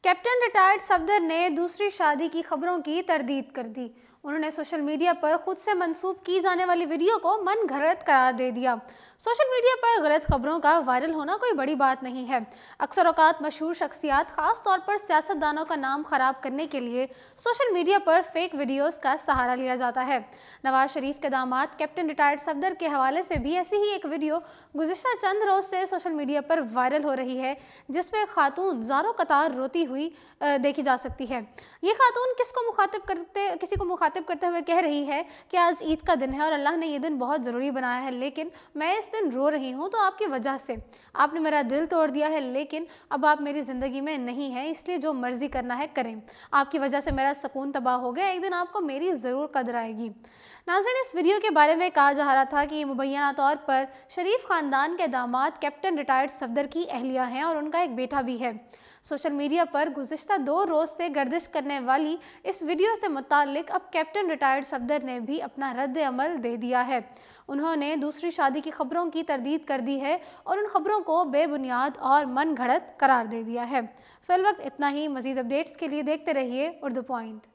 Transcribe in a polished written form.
Captain retired Safdar ने दूसरी शादी की खबरों की तरदीद कर दी। उन्होंने सोशल मीडिया पर खुद से मंसूब की जाने वाली वीडियो को मन घड़त करार दे दिया। सोशल मीडिया पर गलत खबरों का वायरल होना कोई बड़ी बात नहीं है। अक्सर औकात मशहूर शख्सियात, खास तौर पर सियासतदानों का नाम खराब करने के लिए सोशल मीडिया पर फेक वीडियोस का सहारा लिया जाता है। नवाज शरीफ के दामाद कैप्टन रिटायर्ड सफदर के हवाले से भी ऐसी ही एक वीडियो गुज़िश्ता चंद रोज से सोशल मीडिया पर वायरल हो रही है, जिसमें खातून ज़ारों कतार रोती हुई देखी जा सकती है। ये खातून किसी को मुखातिब करते हुए कह रही है कि आज ईद का दिन है और अल्लाह ने ये दिन बहुत ज़रूरी बनाया है, लेकिन मैं इस दिन रो रही हूँ तो आपकी वजह से। आपने मेरा दिल तोड़ दिया है, लेकिन अब आप मेरी ज़िंदगी में नहीं हैं, इसलिए जो मर्जी करना है करें। आपकी वजह से मेरा सुकून तबाह हो गया, एक दिन आपको मेरी ज़रूर कदर आएगी। नाज़रीन, इस वीडियो के बारे में कहा जा रहा था कि ये मुबैना तौर पर शरीफ ख़ानदान के दामाद कैप्टन रिटायर्ड सफदर की अहलिया हैं और उनका एक बेटा भी है। सोशल मीडिया पर गुज़िश्ता 2 रोज़ से गर्दिश करने वाली इस वीडियो से मुताल्लिक अब कैप्टन रिटायर्ड सफदर ने भी अपना रद्द अमल दे दिया है। उन्होंने दूसरी शादी की खबरों की तरदीद कर दी है और उन खबरों को बेबुनियाद और मन घड़त करार दे दिया है। फिलवक्त इतना ही। मज़ीद अपडेट्स के लिए देखते रहिए उर्दू पॉइंट।